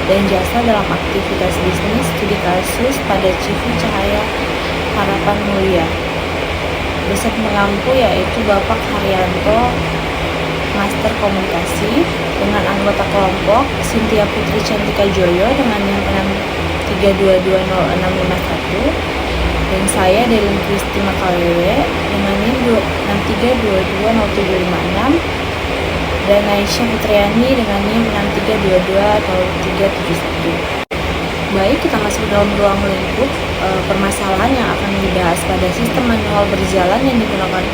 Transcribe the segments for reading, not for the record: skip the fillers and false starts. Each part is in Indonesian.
dan jasa dalam aktivitas bisnis studi kasus pada CV Cahaya Harapan Mulia. Dosen pengampu yaitu Bapak Haryanto, Master Komunikasi, dengan anggota kelompok Cynthia Putri Cantika Joyo dengan NIM 6322061, dan saya Delin Kristi Makawewe dengan NIM 6322076, dan Aisyah Fitriani dengan NIM 6322071. Baik, kita masuk dalam ruang lingkup permasalahan yang akan dibahas pada sistem manual berjalan yang digunakan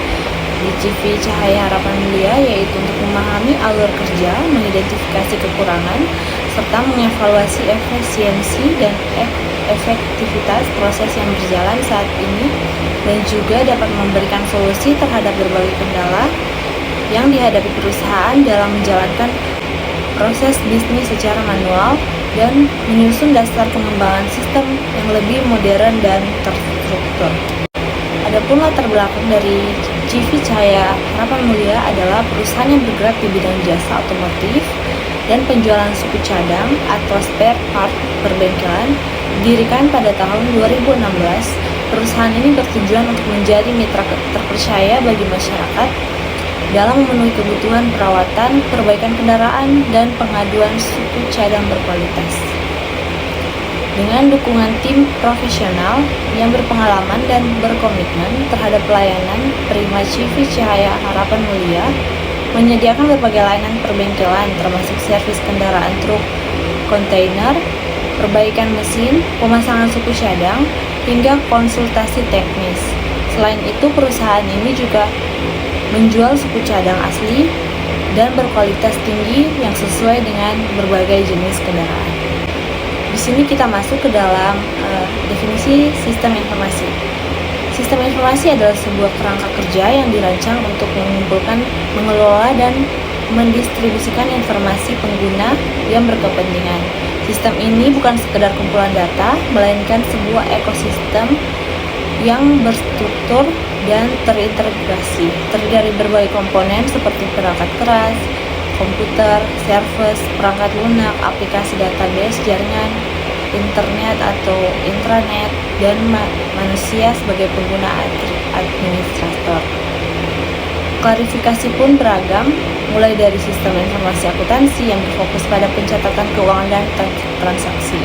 di CV Cahaya Harapan Mulia, yaitu untuk memahami alur kerja, mengidentifikasi kekurangan, serta mengevaluasi efisiensi dan efektivitas proses yang berjalan saat ini, dan juga dapat memberikan solusi terhadap berbagai kendala yang dihadapi perusahaan dalam menjalankan proses bisnis secara manual dan menyusun dasar pengembangan sistem yang lebih modern dan terstruktur. Adapun latar belakang dari CV Cahaya Harapan Mulia adalah perusahaan yang bergerak di bidang jasa otomotif dan penjualan suku cadang atau spare part perbengkelan. Didirikan pada tahun 2016, perusahaan ini bertujuan untuk menjadi mitra terpercaya bagi masyarakat dalam memenuhi kebutuhan perawatan, perbaikan kendaraan, dan pengaduan suku cadang berkualitas. Dengan dukungan tim profesional yang berpengalaman dan berkomitmen terhadap pelayanan, Prima CV Cahaya Harapan Mulia menyediakan berbagai layanan perbengkelan termasuk servis kendaraan truk, kontainer, perbaikan mesin, pemasangan suku cadang, hingga konsultasi teknis. Selain itu, perusahaan ini juga menjual suku cadang asli dan berkualitas tinggi yang sesuai dengan berbagai jenis kendaraan. Di sini kita masuk ke dalam definisi sistem informasi. Sistem informasi adalah sebuah kerangka kerja yang dirancang untuk mengumpulkan, mengelola, dan mendistribusikan informasi pengguna yang berkepentingan. Sistem ini bukan sekedar kumpulan data, melainkan sebuah ekosistem yang berstruktur dan terintegrasi, terdiri dari berbagai komponen seperti perangkat keras, komputer, server, perangkat lunak, aplikasi database, jaringan, internet atau intranet, dan manusia sebagai pengguna administrator. Klarifikasi pun beragam, mulai dari sistem informasi akuntansi yang berfokus pada pencatatan keuangan dan transaksi,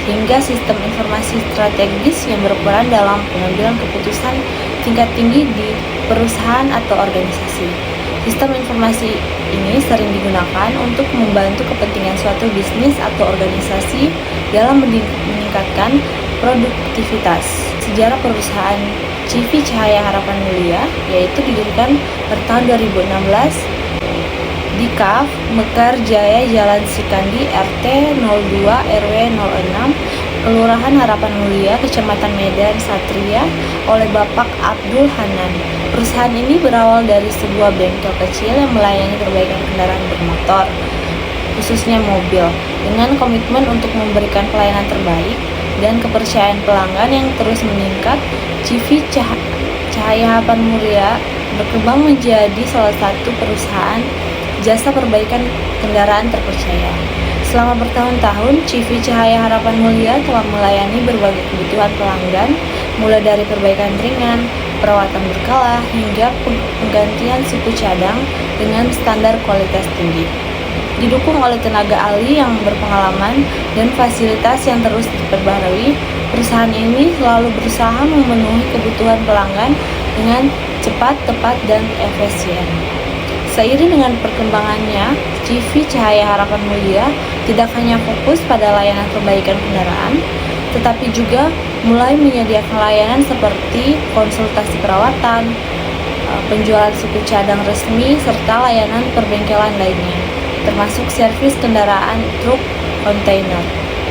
hingga sistem informasi strategis yang berperan dalam pengambilan keputusan tingkat tinggi di perusahaan atau organisasi. Sistem informasi ini sering digunakan untuk membantu kepentingan suatu bisnis atau organisasi dalam meningkatkan produktivitas. Sejarah perusahaan CV Cahaya Harapan Mulia yaitu didirikan pada tahun 2016 di KAF Mekar Jaya, Jalan Sikandi, RT 02 RW 06, Kelurahan Harapan Mulia, Kecamatan Medan Satria, oleh Bapak Abdul Hanan. Perusahaan ini berawal dari sebuah bengkel kecil yang melayani perbaikan kendaraan bermotor, khususnya mobil, dengan komitmen untuk memberikan pelayanan terbaik dan kepercayaan pelanggan yang terus meningkat. CV Cahaya Harapan Mulia berkembang menjadi salah satu perusahaan jasa perbaikan kendaraan terpercaya. Selama bertahun-tahun, CV Cahaya Harapan Mulia telah melayani berbagai kebutuhan pelanggan, mulai dari perbaikan ringan, perawatan berkala, hingga penggantian suku cadang dengan standar kualitas tinggi. Didukung oleh tenaga ahli yang berpengalaman dan fasilitas yang terus diperbarui, perusahaan ini selalu berusaha memenuhi kebutuhan pelanggan dengan cepat, tepat, dan efisien. Seiring dengan perkembangannya, CV Cahaya Harapan Mulia tidak hanya fokus pada layanan perbaikan kendaraan, tetapi juga mulai menyediakan layanan seperti konsultasi perawatan, penjualan suku cadang resmi, serta layanan perbengkelan lainnya, termasuk servis kendaraan truk, kontainer,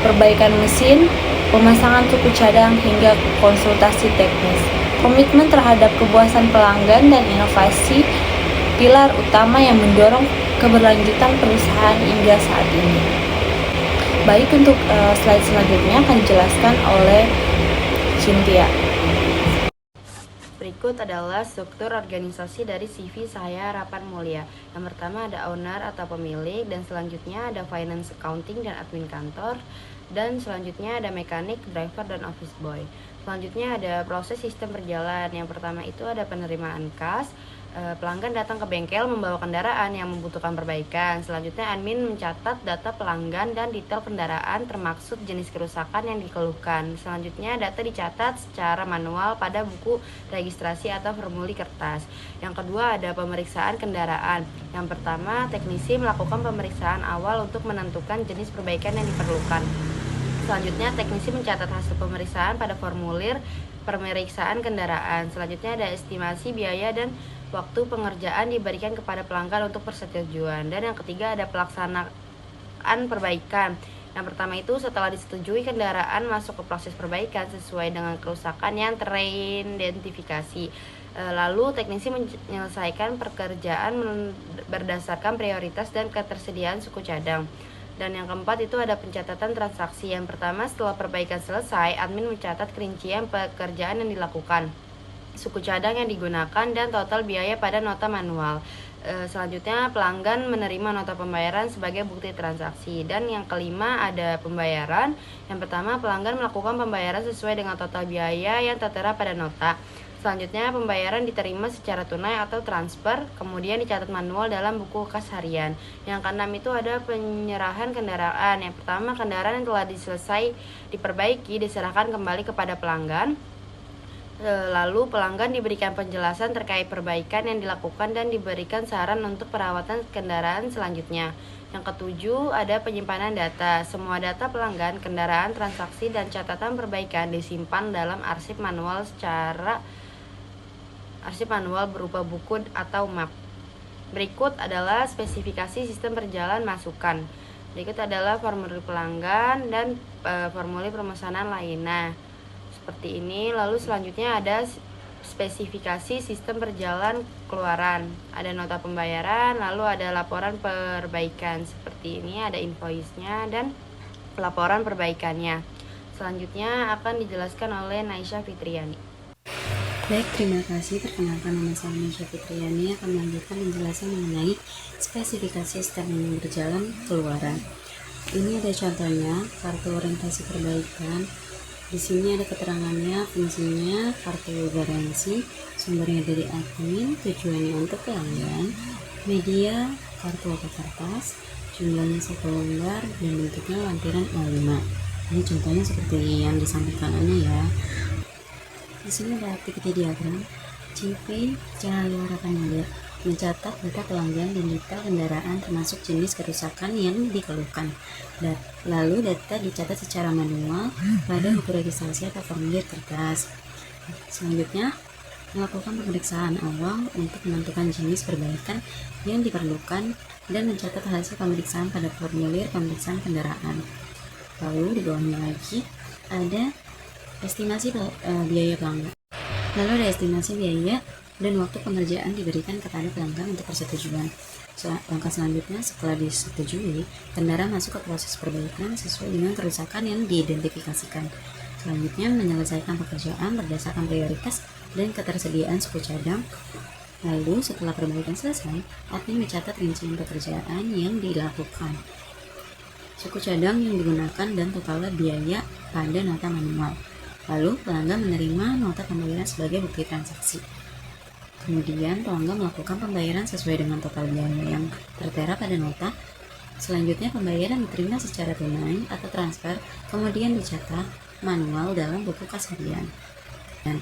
perbaikan mesin, pemasangan suku cadang, hingga konsultasi teknis. Komitmen terhadap kepuasan pelanggan dan inovasi pilar utama yang mendorong keberlanjutan perusahaan hingga saat ini. Baik, untuk slide selanjutnya akan dijelaskan oleh Cynthia. Berikut adalah struktur organisasi dari CV Cahaya Harapan Mulia. Yang pertama ada owner atau pemilik, dan selanjutnya ada finance, accounting, dan admin kantor, dan selanjutnya ada mekanik, driver, dan office boy. Selanjutnya ada proses sistem berjalan. Yang pertama itu ada penerimaan kas. Pelanggan datang ke bengkel membawa kendaraan yang membutuhkan perbaikan. Selanjutnya admin mencatat data pelanggan dan detail kendaraan termaksud jenis kerusakan yang dikeluhkan. Selanjutnya data dicatat secara manual pada buku registrasi atau formulir kertas. Yang kedua ada pemeriksaan kendaraan. Yang pertama teknisi melakukan pemeriksaan awal untuk menentukan jenis perbaikan yang diperlukan. Selanjutnya teknisi mencatat hasil pemeriksaan pada formulir pemeriksaan kendaraan. Selanjutnya ada estimasi biaya dan waktu pengerjaan diberikan kepada pelanggan untuk persetujuan. Dan yang ketiga ada pelaksanaan perbaikan. Yang pertama itu setelah disetujui kendaraan masuk ke proses perbaikan sesuai dengan kerusakan yang teridentifikasi. Lalu teknisi menyelesaikan pekerjaan berdasarkan prioritas dan ketersediaan suku cadang. Dan yang keempat itu ada pencatatan transaksi. Yang pertama, setelah perbaikan selesai, admin mencatat rincian pekerjaan yang dilakukan, suku cadang yang digunakan, dan total biaya pada nota manual. Selanjutnya pelanggan menerima nota pembayaran sebagai bukti transaksi. Dan yang kelima ada pembayaran. Yang pertama, pelanggan melakukan pembayaran sesuai dengan total biaya yang tertera pada nota. Selanjutnya pembayaran diterima secara tunai atau transfer, kemudian dicatat manual dalam buku kas harian. Yang keenam itu ada penyerahan kendaraan. Yang pertama, kendaraan yang telah diselesai diperbaiki diserahkan kembali kepada pelanggan. Lalu pelanggan diberikan penjelasan terkait perbaikan yang dilakukan dan diberikan saran untuk perawatan kendaraan selanjutnya. Yang ketujuh ada penyimpanan data. Semua data pelanggan, kendaraan, transaksi, dan catatan perbaikan disimpan dalam arsip manual berupa buku atau map. Berikut adalah spesifikasi sistem berjalan masukan. Berikut adalah formulir pelanggan dan formulir pemesanan lainnya. Seperti ini. Lalu selanjutnya ada spesifikasi sistem berjalan keluaran. Ada nota pembayaran, lalu ada laporan perbaikan. Seperti ini ada invoice-nya dan laporan perbaikannya. Selanjutnya akan dijelaskan oleh Naisha Fitriani. Baik, terima kasih. Perkenalkan, nama saya Naisha Fitriani akan melanjutkan penjelasan mengenai spesifikasi sistem berjalan keluaran. Ini ada contohnya, kartu orientasi perbaikan. Di sini ada keterangannya, fungsinya, kartu garansi, sumbernya dari admin, tujuannya untuk pelanggan, media, kartu atau kertas, jumlahnya 1 lembar, dan bentuknya lampiran A5. Ini contohnya seperti yang di samping kanannya ya. Di sini ada aktiviti diagram. CV Cahaya Harapan Mulia mencatat data pelanggan dan detail kendaraan termasuk jenis kerusakan yang dikeluhkan. Lalu data dicatat secara manual pada buku registrasi atau formulir kertas. Selanjutnya melakukan pemeriksaan awal untuk menentukan jenis perbaikan yang diperlukan dan mencatat hasil pemeriksaan pada formulir pemeriksaan kendaraan. Lalu di bawahnya lagi ada estimasi biaya pelanggan. Lalu ada estimasi biaya dan waktu pengerjaan diberikan kepada pelanggan untuk persetujuan. Langkah selanjutnya, setelah disetujui, kendaraan masuk ke proses perbaikan sesuai dengan kerusakan yang diidentifikasikan. Selanjutnya, menyelesaikan pekerjaan berdasarkan prioritas dan ketersediaan suku cadang. Lalu, setelah perbaikan selesai, admin mencatat rincian pekerjaan yang dilakukan, suku cadang yang digunakan, dan total biaya pada nota manual. Lalu, pelanggan menerima nota pembayaran sebagai bukti transaksi. Kemudian, pelanggan melakukan pembayaran sesuai dengan total biaya yang tertera pada nota. Selanjutnya, pembayaran diterima secara tunai atau transfer, kemudian dicatat manual dalam buku kas harian. Dan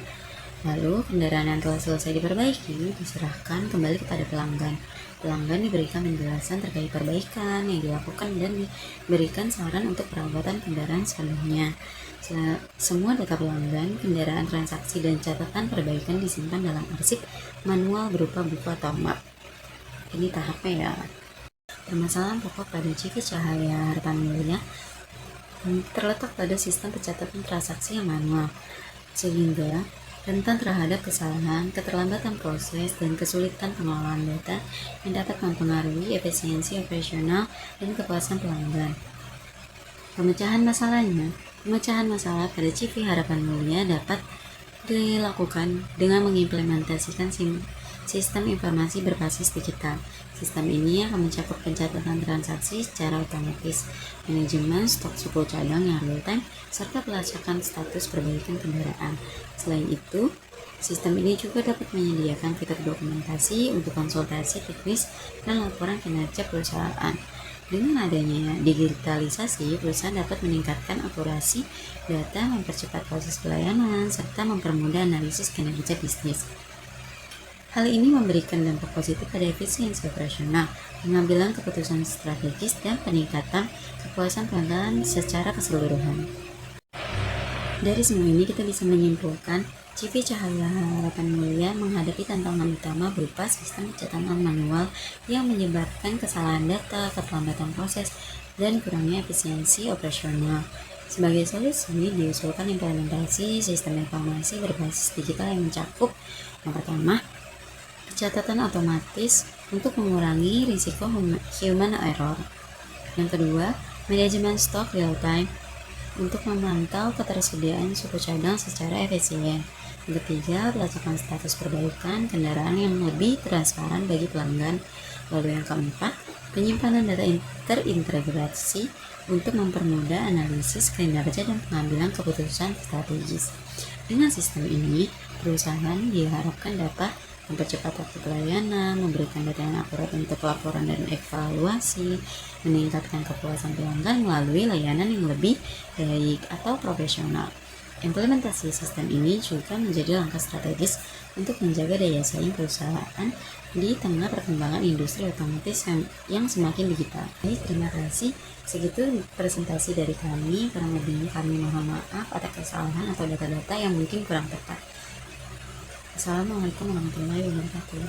lalu, kendaraan yang telah selesai diperbaiki diserahkan kembali kepada pelanggan. Pelanggan diberikan penjelasan terkait perbaikan yang dilakukan dan diberikan saran untuk perawatan kendaraan sepenuhnya. Semua data pelanggan, kendaraan, transaksi, dan catatan perbaikan disimpan dalam arsip manual berupa buku atau map. Ini tahapnya ya. Permasalahan pokok pada CV Cahaya Harapan Mulia terletak pada sistem pencatatan transaksi yang manual, sehingga rentan terhadap kesalahan, keterlambatan proses, dan kesulitan pengelolaan data yang dapat mempengaruhi efisiensi operasional dan kepuasan pelanggan. Pemecahan masalah pada CV Harapan Mulia dapat dilakukan dengan mengimplementasikan sistem informasi berbasis digital. Sistem ini akan mencakup pencatatan transaksi secara otomatis, manajemen stok suku cadang yang real-time, serta pelacakan status perbaikan kendaraan. Selain itu, sistem ini juga dapat menyediakan fitur dokumentasi untuk konsultasi teknis dan laporan kinerja perusahaan. Dengan adanya digitalisasi, perusahaan dapat meningkatkan akurasi data, mempercepat proses pelayanan, serta mempermudah analisis kinerja bisnis. Hal ini memberikan dampak positif pada efisiensi operasional, pengambilan keputusan strategis, dan peningkatan kepuasan pelanggan secara keseluruhan. Dari semua ini kita bisa menyimpulkan CV Cahaya Harapan Mulia menghadapi tantangan utama berupa sistem pencatatan manual yang menyebabkan kesalahan data, keterlambatan proses, dan kurangnya efisiensi operasional. Sebagai solusi, diusulkan implementasi sistem informasi berbasis digital yang mencakup yang pertama, pencatatan otomatis untuk mengurangi risiko human error. Yang kedua, manajemen stok real time untuk memantau ketersediaan suku cadang secara efisien. Yang ketiga, pelacakan status perbaikan kendaraan yang lebih transparan bagi pelanggan. Lalu yang keempat, penyimpanan data terintegrasi untuk mempermudah analisis kinerja dan pengambilan keputusan strategis. Dengan sistem ini, perusahaan diharapkan dapat mempercepat waktu pelayanan, memberikan data yang akurat untuk laporan dan evaluasi, meningkatkan kepuasan pelanggan melalui layanan yang lebih baik atau profesional. Implementasi sistem ini juga menjadi langkah strategis untuk menjaga daya saing perusahaan di tengah perkembangan industri otomotif yang semakin digital. Baik, terima kasih. Segitu presentasi dari kami. Kurang lebihnya kami mohon maaf atas kesalahan atau data-data yang mungkin kurang tepat. Assalamualaikum warahmatullahi wabarakatuh.